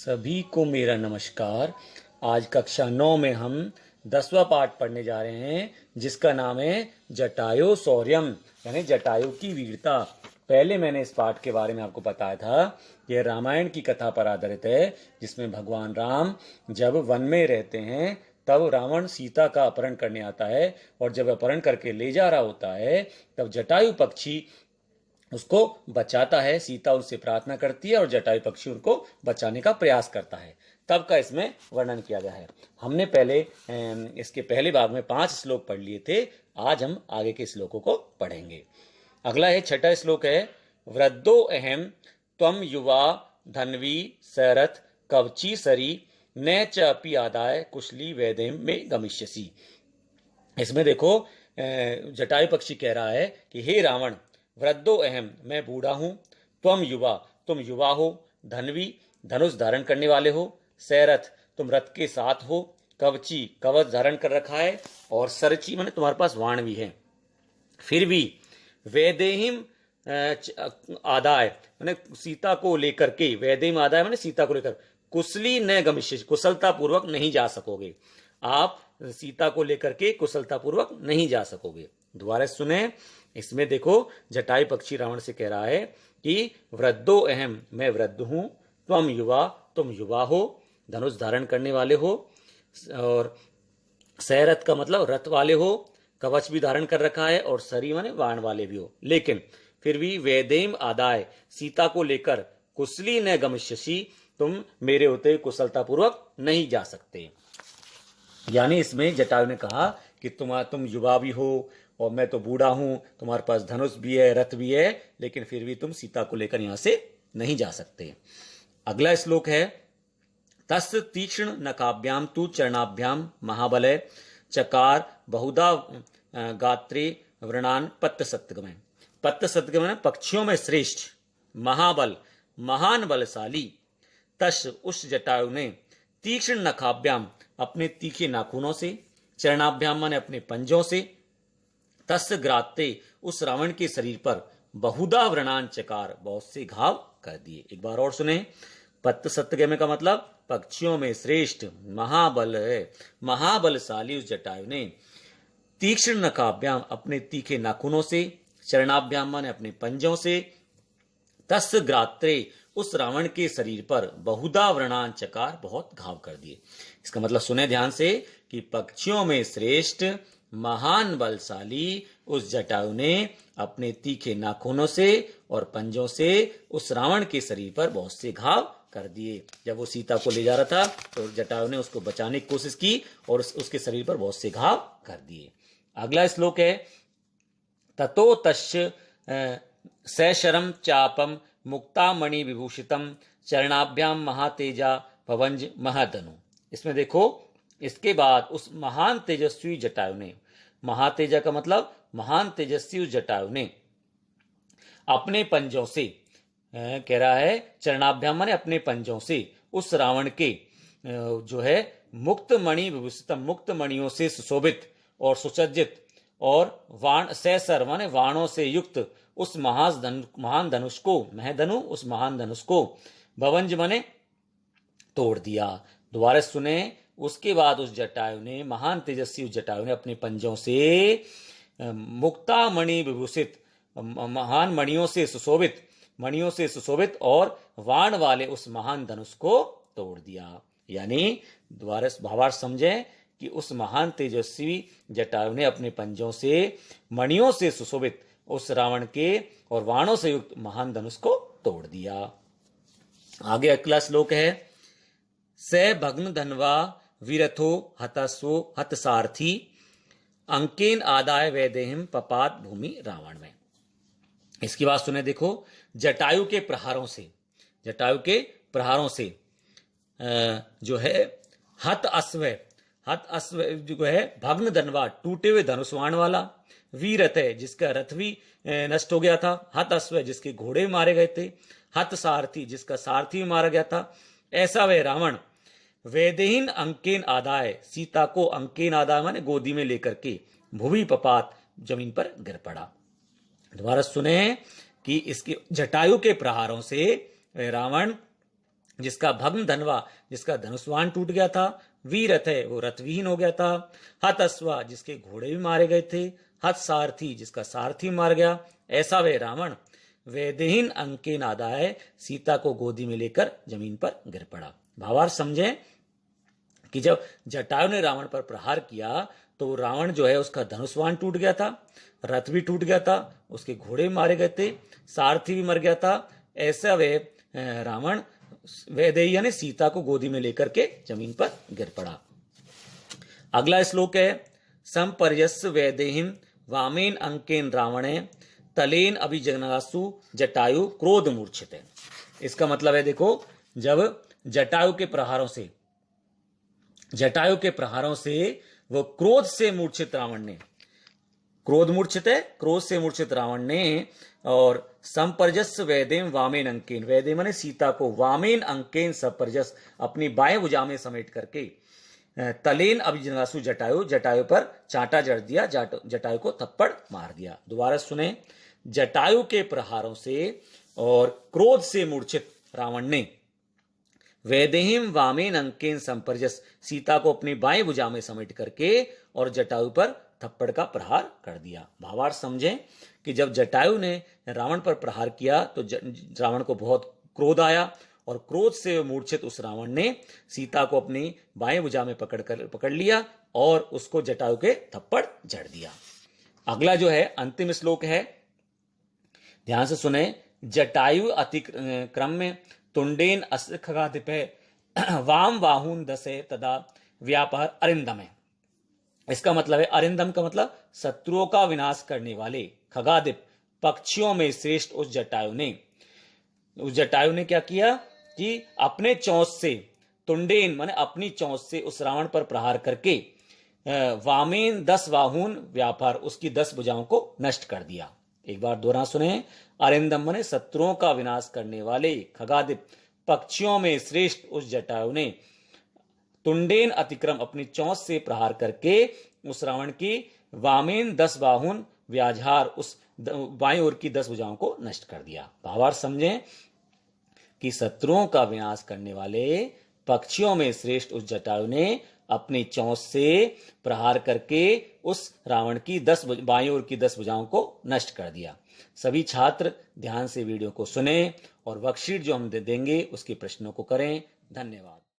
सभी को मेरा नमस्कार। आज कक्षा 9 में हम 10वां पाठ पढ़ने जा रहे हैं, जिसका नाम है जटायु शौर्यम, यानी जटायु की वीरता। पहले मैंने इस पाठ के बारे में आपको बताया था कि यह रामायण की कथा पर आधारित है, जिसमें भगवान राम जब वन में रहते हैं तब रावण सीता का अपहरण करने आता है, और जब अपहरण करके ले जा रहा होता है तब जटायु पक्षी उसको बचाता है। सीता उससे प्रार्थना करती है और जटायु पक्षी उनको बचाने का प्रयास करता है। तब का इसमें वर्णन किया गया है। हमने पहले इसके पहले भाग में 5 श्लोक पढ़ लिए थे। आज हम आगे के श्लोकों को पढ़ेंगे। अगला है 6वां श्लोक है, वृद्धो अहम त्वम युवा धन्वी सरथ कवची सरी न च अपि आदाय कुशली वैदेम में गमिष्यसि। इसमें देखो जटायु पक्षी कह रहा है कि हे रावण, वृद्धो अहम, मैं बूढ़ा हूं, त्वम युवा, तुम युवा हो, धनवी, धनुष धारण करने वाले हो, सैरथ, तुम रथ के साथ हो, कवची, कवच धारण कर रखा है, और सरची माने तुम्हारे पास वाण भी है। फिर भी वैदेहिम आदाय माने सीता को लेकर के, वैदेहिम आदाय माने सीता को लेकर, कुशली न गमिष्य, कुशलता पूर्वक नहीं जा सकोगे। आप सीता को लेकर के कुशलता पूर्वक नहीं जा सकोगे। दोबारा सुने, इसमें देखो जटायु पक्षी रावण से कह रहा है कि वृद्धो अहम, मैं वृद्ध हूं, त्वम युवा, तुम युवा हो, धनुष धारण करने वाले हो, और सैरथ का मतलब रथ वाले हो, कवच भी धारण कर रखा है, और सरी माने बाण वाले भी हो। लेकिन फिर भी वैदेम आदाय, सीता को लेकर कुशली न गमिष्यसि, तुम मेरे होते कुशलता पूर्वक नहीं जा सकते। यानी इसमें जटायु ने कहा कि तुम युवा भी हो और मैं तो बूढ़ा हूं, तुम्हारे पास धनुष भी है, रथ भी है, लेकिन फिर भी तुम सीता को लेकर यहां से नहीं जा सकते। अगला श्लोक है, तस् तीक्ष्ण नकाभ्याम तु चरणाभ्याम महाबलय चकार बहुधा गात्रे वृणान पत्त सत्यगमय। पत्त सत्यगमय पक्षियों में श्रेष्ठ, महाबल, महान बलशाली। तस्, उस जटायु ने, तीक्ष्ण नखाभ्याम, अपने तीखे नाखूनों से, चरणाभ्याम माने अपने पंजों से, तस् ग्राते, उस रावण के शरीर पर, बहुधा व्रणान चकार, बहुत से घाव कर दिए। एक बार और सुने, पत्त सत्यगमय का मतलब पक्षियों में श्रेष्ठ, महाबल है, महाबलशाली उस जटायु ने तीक्ष्ण नखाभ्याम, अपने तीखे नाखूनों से, चरणाभ्याम माने अपने पंजों से, तस् ग्रात्रे, उस रावण के शरीर पर, बहुधा व्रणान चकार, बहुत घाव कर दिए। इसका मतलब सुने ध्यान से कि पक्षियों में श्रेष्ठ, महान बलशाली उस जटायु ने अपने तीखे नाखूनों से और पंजों से उस रावण के शरीर पर बहुत से घाव कर दिए। जब वो सीता को ले जा रहा था तो जटायु ने उसको बचाने की कोशिश की और उसके शरीर पर बहुत से घाव कर दिए। अगला श्लोक है, ततो तस्य सशरम चापम मुक्तामणि विभूषितम चरणाभ्याम महातेजा भवंज महाधनु। इसमें देखो, इसके बाद उस महान तेजस्वी जटायु ने, महातेजा का मतलब महान तेजस्वी उस जटायु ने अपने पंजों से, कह रहा है चरणाभ्याम माने अपने पंजों से, उस रावण के जो है मुक्त मणि विभूषितम, मुक्त मणियों से सुशोभित और सुसज्जित, और वाण सैसर माने वाणों से युक्त उस महान धनुष को, महधनु, उस महान धनुष को, भवंज माने तोड़ दिया। दोबारा सुने, उसके बाद उस जटायु ने, महान तेजस्वी उस जटायु ने अपने पंजों से मुक्ता मणि विभूषित, महान मणियों से सुशोभित, मणियों से सुशोभित और वाण वाले उस महान धनुष को तोड़ दिया। यानी दोबारा भावार्थ समझें कि उस महान तेजस्वी जटायु ने अपने पंजों से मणियों से सुशोभित उस रावण के और वाणों से युक्त महान धनुष को तोड़ दिया। आगे अगला श्लोक है, स भग्न धनवा वीरथो हतस्वो हतसारथी अंकेन आदाय वैदेहिम पपात भूमि रावण में। इसकी बात सुने, देखो, जटायु के प्रहारों से, जटायु के प्रहारों से जो है हत अश्व जो है भग्न धनवा, टूटे हुए धनुष्वाण वाला, वीरथ है जिसका रथ भी नष्ट हो गया था, हत अश्व जिसके घोड़े मारे गए थे, हत सारथी जिसका सारथी भी मारा गया था, ऐसा वह रावण वैदेहीन अंकेन आदाय, सीता को अंकेन आदाय माने गोदी में लेकर के, भूमि पपात, जमीन पर गिर पड़ा। दोबारा सुने कि इसके जटायु के प्रहारों से रावण जिसका भग्न धनवा, जिसका धनुष्वान टूट गया था। वीरथ है, वो रथविहीन हो गया था। हत अश्वा, जिसके घोड़े भी मारे गए थे। हत सारथी, जिसका सारथी मार गया। ऐसा वे रावण वैदेहीन अंके नादाय, सीता को गोदी में लेकर जमीन पर गिर पड़ा। भावार्थ समझे कि जब जटायु ने रावण पर प्रहार किया तो रावण जो है उसका धनुष्वान टूट गया था, रथ भी टूट गया था, उसके घोड़े भी मारे गए थे, सारथी भी मर गया था। ऐसा वे रावण वैदेही यानी सीता को गोदी में लेकर के जमीन पर गिर पड़ा। अगला श्लोक है संपर्यस्य वैदेहीन वामेन अंकेन रावणे तलेन अभिजगनासु जटायु क्रोध मूर्छित है। इसका मतलब है देखो, जब जटायु के प्रहारों से वो क्रोध से मूर्छित रावण ने, क्रोध मूर्छित है, क्रोध से मूर्छित रावण ने, और संपर्जस वैदेम वामेन अंकेन, वैदेम ने सीता को वामेन अंकेन संपर्जस अपनी बाएं भुजा में समेट करके तलेन अभिजनासु जटायु, जटायु पर चांटा जड़ दिया, जटायु को थप्पड़ मार दिया। दोबारा सुने, जटायु के प्रहारों से और क्रोध से मूर्छित रावण ने वैदेहीम वामेन अंकेन संपर्जस, सीता को अपनी बाएं भुजा में समेट करके और जटायु पर थप्पड़ का प्रहार कर दिया। भावार्थ समझें कि जब जटायु ने रावण पर प्रहार किया तो रावण को बहुत क्रोध आया और क्रोध से मूर्छित उस रावण ने सीता को अपनी बाएं भुजा में पकड़ लिया और उसको जटायु के थप्पड़ जड़ दिया। अगला जो है अंतिम श्लोक है, ध्यान से सुने। जटायु अतिक्रम में तुंडेन खगाधिपे वाम वाहुन दसे तदा व्यापार अरिंदम है। इसका मतलब है, अरिंदम का मतलब शत्रुओं का विनाश करने वाले, खगाधिप पक्षियों में श्रेष्ठ उस जटायु ने क्या किया कि अपने चोंच से, तुंडेन माने अपनी चोंच से उस रावण पर प्रहार करके वामेन 10 वाहुन व्यापार, उसकी 10 भुजाओं को नष्ट कर दिया। एक बार दोहरा सुने, अरिंदम माने शत्रुओं का विनाश करने वाले, खगाधिप पक्षियों में श्रेष्ठ उस जटायु ने तुंडेन अतिक्रम अपनी चोंच से प्रहार करके उस रावण की वामेन 10 बाहुन व्याझार, उस बाईं ओर की 10 भुजाओं को नष्ट कर दिया। भावार्थ समझें कि शत्रुओं का विनाश करने वाले पक्षियों में श्रेष्ठ उस जटायु ने अपनी चोंच से प्रहार करके उस रावण की 10 बाईं ओर की 10 भुजाओं को नष्ट कर दिया। सभी छात्र ध्यान से वीडियो को सुने और वर्कशीट जो हम देंगे उसके प्रश्नों को करें। धन्यवाद।